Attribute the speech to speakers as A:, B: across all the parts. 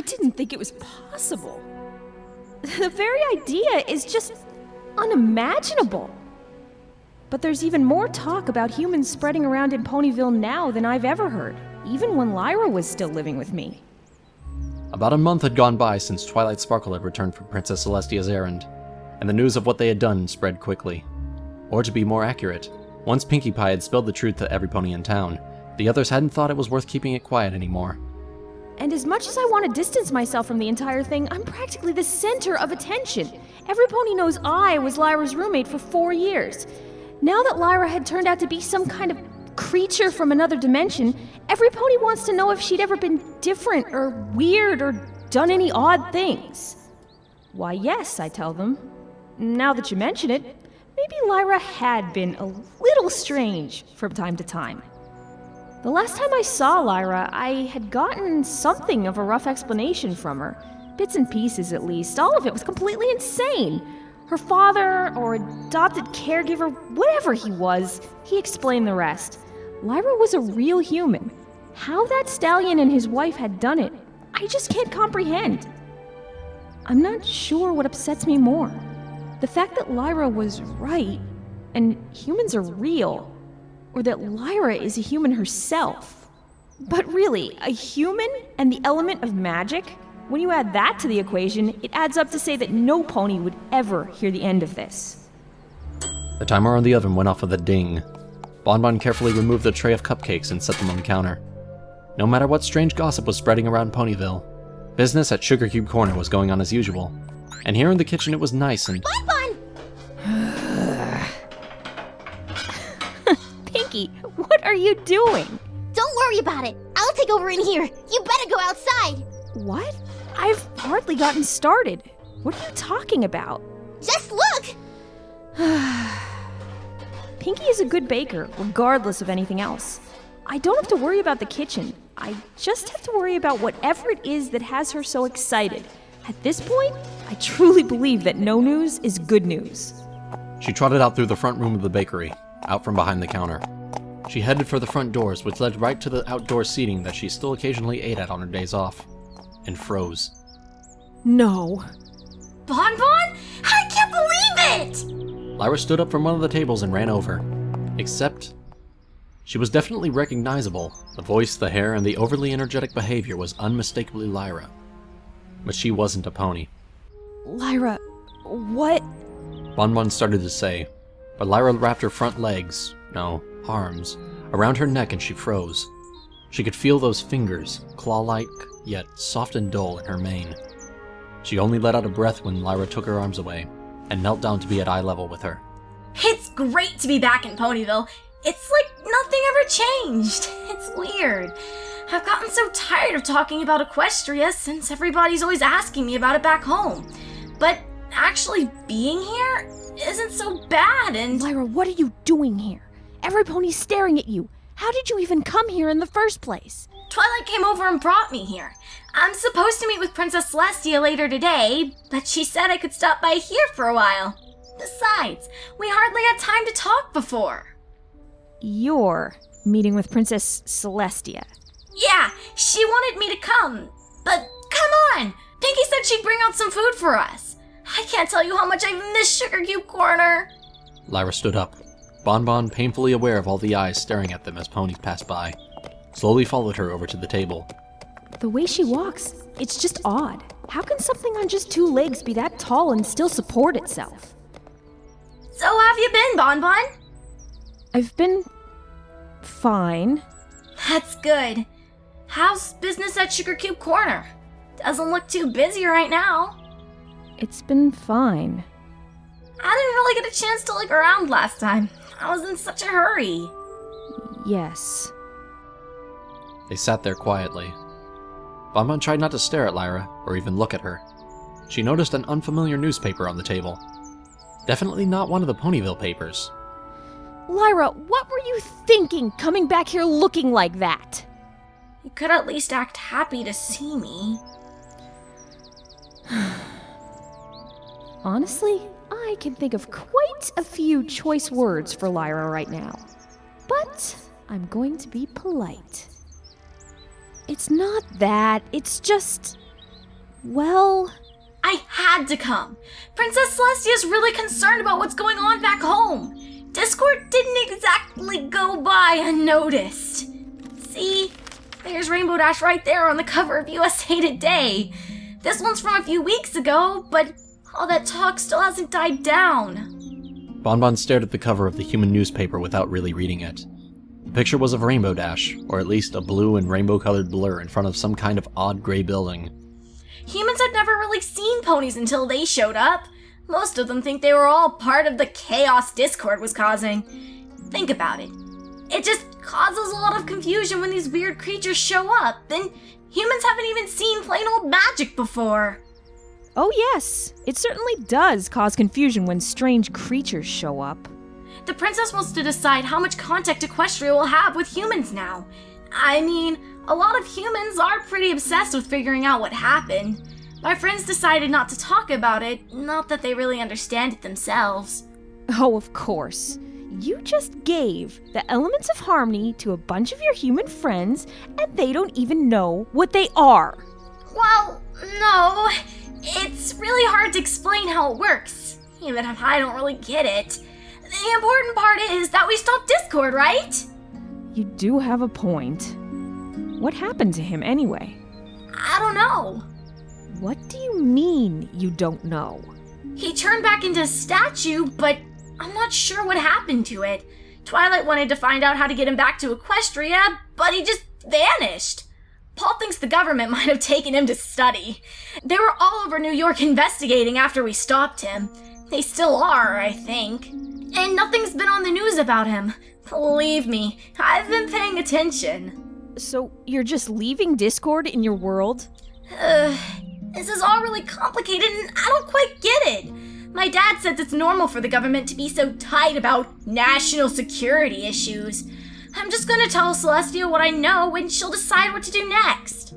A: didn't think it was possible. The very idea is just unimaginable. But there's even more talk about humans spreading around in Ponyville now than I've ever heard, even when Lyra was still living with me.
B: About a month had gone by since Twilight Sparkle had returned from Princess Celestia's errand, and the news of what they had done spread quickly. Or to be more accurate, once Pinkie Pie had spilled the truth to every pony in town, the others hadn't thought it was worth keeping it quiet anymore.
A: And as much as I want to distance myself from the entire thing, I'm practically the center of attention. Every pony knows I was Lyra's roommate for 4 years. Now that Lyra had turned out to be some kind of creature from another dimension, every pony wants to know if she'd ever been different or weird or done any odd things. Why, yes, I tell them. Now that you mention it, maybe Lyra had been a little strange from time to time. The last time I saw Lyra, I had gotten something of a rough explanation from her. Bits and pieces, at least. All of it was completely insane. Her father, or adopted caregiver, whatever he was, he explained the rest. Lyra was a real human. How that stallion and his wife had done it, I just can't comprehend. I'm not sure what upsets me more. The fact that Lyra was right, and humans are real, or that Lyra is a human herself. But really, a human and the element of magic? When you add that to the equation, it adds up to say that no pony would ever hear the end of this.
B: The timer on the oven went off with a ding. Bonbon carefully removed the tray of cupcakes and set them on the counter. No matter what strange gossip was spreading around Ponyville, business at Sugar Cube Corner was going on as usual. And here in the kitchen it was nice and...
C: Bonbon!
A: Pinkie, what are you doing?
C: Don't worry about it. I'll take over in here. You better go outside.
A: What? I've hardly gotten started. What are you talking about?
C: Just look!
A: Pinkie is a good baker, regardless of anything else. I don't have to worry about the kitchen. I just have to worry about whatever it is that has her so excited. At this point, I truly believe that no news is good news.
B: She trotted out through the front room of the bakery, out from behind the counter. She headed for the front doors, which led right to the outdoor seating that she still occasionally ate at on her days off, and froze.
A: No.
C: Bonbon? I can't believe it!
B: Lyra stood up from one of the tables and ran over. Except, she was definitely recognizable. The voice, the hair, and the overly energetic behavior was unmistakably Lyra. But she wasn't a pony.
A: Lyra, what?
B: Bonbon started to say, but Lyra wrapped her front legs, no, arms, around her neck and she froze. She could feel those fingers, claw-like, yet soft and dull in her mane. She only let out a breath when Lyra took her arms away, and knelt down to be at eye level with her.
D: It's great to be back in Ponyville. It's like nothing ever changed. It's weird. I've gotten so tired of talking about Equestria since everybody's always asking me about it back home. But actually being here isn't so bad and...
A: Lyra, what are you doing here? Every pony's staring at you. How did you even come here in the first place?
D: Twilight came over and brought me here. I'm supposed to meet with Princess Celestia later today, but she said I could stop by here for a while. Besides, we hardly had time to talk before.
A: You're meeting with Princess Celestia.
D: Yeah, she wanted me to come. But come on! Pinkie said she'd bring out some food for us. I can't tell you how much I've missed Sugar Cube Corner.
B: Lyra stood up, Bonbon painfully aware of all the eyes staring at them as ponies passed by, slowly followed her over to the table.
A: The way she walks, it's just odd. How can something on just 2 legs be that tall and still support itself?
D: So how have you been, Bonbon?
A: I've been... fine.
D: That's good. How's business at Sugar Cube Corner? Doesn't look too busy right now.
A: It's been fine.
D: I didn't really get a chance to look around last time. I was in such a hurry.
A: Yes.
B: They sat there quietly. Bonbon tried not to stare at Lyra, or even look at her. She noticed an unfamiliar newspaper on the table. Definitely not one of the Ponyville papers.
A: Lyra, what were you thinking coming back here looking like that?
D: You could at least act happy to see me.
A: Honestly, I can think of quite a few choice words for Lyra right now. But I'm going to be polite. It's not that, it's just... Well...
D: I had to come. Princess Celestia's really concerned about what's going on back home. Discord didn't exactly go by unnoticed. See, there's Rainbow Dash right there on the cover of USA Today. This one's from a few weeks ago, but all that talk still hasn't died down.
B: Bonbon stared at the cover of the human newspaper without really reading it. The picture was of Rainbow Dash, or at least a blue and rainbow-colored blur in front of some kind of odd gray building.
D: Humans had never really seen ponies until they showed up. Most of them think they were all part of the chaos Discord was causing. Think about it. It just causes a lot of confusion when these weird creatures show up, and humans haven't even seen plain old magic before.
A: Oh yes, it certainly does cause confusion when strange creatures show up.
D: The princess wants to decide how much contact Equestria will have with humans now. I mean, a lot of humans are pretty obsessed with figuring out what happened. My friends decided not to talk about it, not that they really understand it themselves.
A: Oh, of course. You just gave the elements of harmony to a bunch of your human friends, and they don't even know what they are.
D: Well, no. It's really hard to explain how it works, even if I don't really get it. The important part is that we stopped Discord, right?
A: You do have a point. What happened to him anyway?
D: I don't know.
A: What do you mean you don't know?
D: He turned back into a statue, but I'm not sure what happened to it. Twilight wanted to find out how to get him back to Equestria, but he just vanished. Paul thinks the government might have taken him to study. They were all over New York investigating after we stopped him. They still are, I think. And nothing's been on the news about him. Believe me, I've been paying attention.
A: So you're just leaving Discord in your world?
D: This is all really complicated and I don't quite get it. My dad says it's normal for the government to be so tight about national security issues. I'm just gonna tell Celestia what I know and she'll decide what to do next.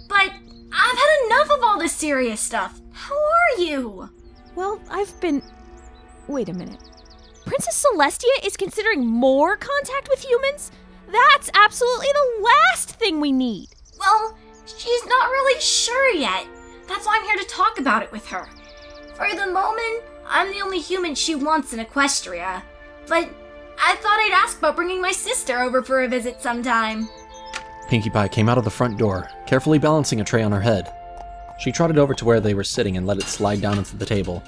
D: But I've had enough of all this serious stuff. How are you?
A: Well, Wait a minute. Princess Celestia is considering more contact with humans? That's absolutely the last thing we need.
D: Well, she's not really sure yet. That's why I'm here to talk about it with her. For the moment, I'm the only human she wants in Equestria. But I thought I'd ask about bringing my sister over for a visit sometime.
B: Pinkie Pie came out of the front door, carefully balancing a tray on her head. She trotted over to where they were sitting and let it slide down onto the table.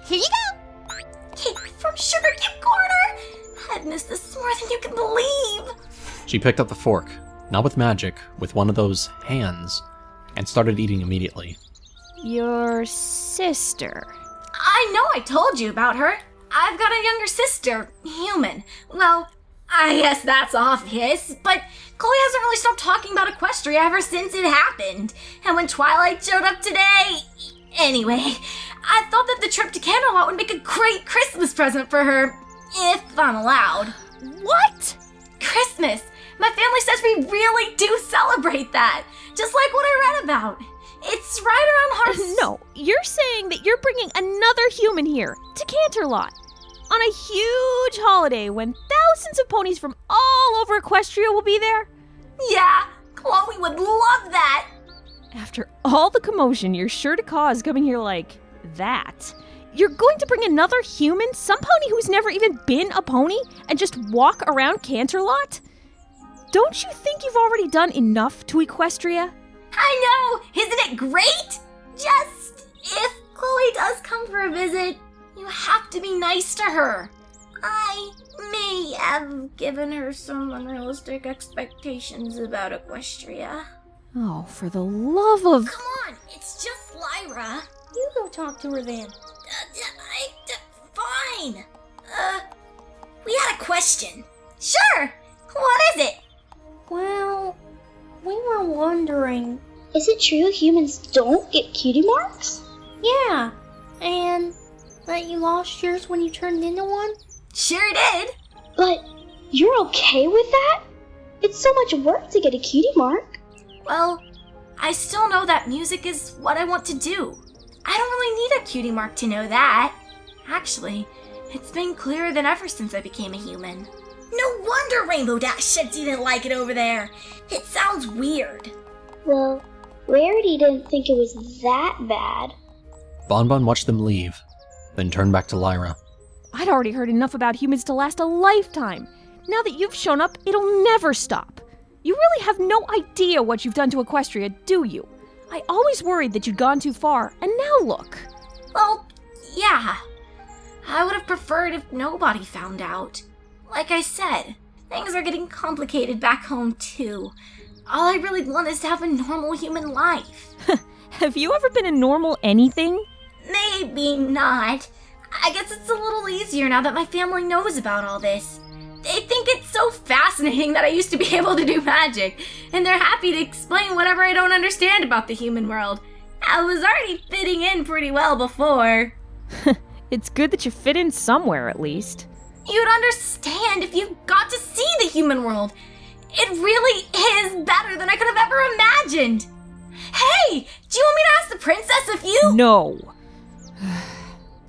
C: Here you go!
D: Cake from Sugar Cube Corner! I've missed this more than you can believe!
B: She picked up the fork, not with magic, with one of those hands, and started eating immediately.
A: Your sister.
D: I know I told you about her. I've got a younger sister, human. Well, I guess that's obvious, but Chloe hasn't really stopped talking about Equestria ever since it happened. And when Twilight showed up today... Anyway, I thought that the trip to Canterlot would make a great Christmas present for her, if I'm allowed.
A: What?
D: Christmas! My family says we really do celebrate that, just like what I read about. It's right around Hearthstone.
A: No, you're saying that you're bringing another human here to Canterlot on a huge holiday when thousands of ponies from all over Equestria will be there?
D: Yeah, Chloe would love that.
A: After all the commotion you're sure to cause coming here like that, you're going to bring another human, some pony who's never even been a pony, and just walk around Canterlot? Don't you think you've already done enough to Equestria?
D: I know! Isn't it great? Just, if Chloe does come for a visit, you have to be nice to her. I may have given her some unrealistic expectations about Equestria.
A: Oh, for the love of...
D: Come on, it's just Lyra. You go talk to her then. Fine. We had a question. Sure. What is it?
C: Well, we were wondering... Is it true humans don't get cutie marks? Yeah, and that you lost yours when you turned into one?
D: Sure did.
C: But you're okay with that? It's so much work to get a cutie mark.
D: Well, I still know that music is what I want to do. I don't really need a cutie mark to know that. Actually, it's been clearer than ever since I became a human. No wonder Rainbow Dash said you didn't like it over there. It sounds weird.
C: Well, Rarity didn't think it was that bad.
B: Bonbon watched them leave, then turned back to Lyra.
A: I'd already heard enough about humans to last a lifetime. Now that you've shown up, it'll never stop. You really have no idea what you've done to Equestria, do you? I always worried that you'd gone too far, and now look.
D: Well, yeah. I would have preferred if nobody found out. Like I said, things are getting complicated back home too. All I really want is to have a normal human life.
A: Have you ever been a normal anything?
D: Maybe not. I guess it's a little easier now that my family knows about all this. They think it's so fascinating that I used to be able to do magic, and they're happy to explain whatever I don't understand about the human world. I was already fitting in pretty well before.
A: It's good that you fit in somewhere, at least.
D: You'd understand if you got to see the human world. It really is better than I could have ever imagined. Hey, do you want me to ask the princess if you—
A: No.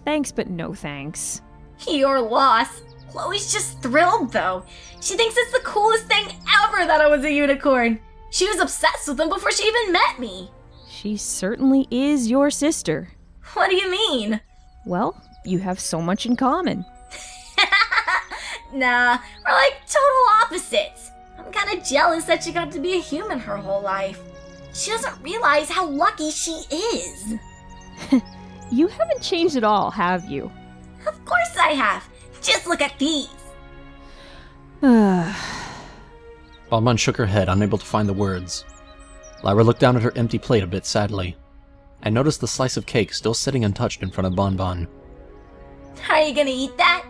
A: Thanks, but no thanks.
D: Your loss. Chloe's just thrilled, though. She thinks it's the coolest thing ever that I was a unicorn. She was obsessed with them before she even met me.
A: She certainly is your sister.
D: What do you mean?
A: Well, you have so much in common.
D: Nah, we're like total opposites. I'm kinda jealous that she got to be a human her whole life. She doesn't realize how lucky she is.
A: You haven't changed at all, have you?
D: Of course I have. Just look at these.
B: Bonbon shook her head, unable to find the words. Lyra looked down at her empty plate a bit sadly, and noticed the slice of cake still sitting untouched in front of Bonbon.
D: Are you gonna eat that?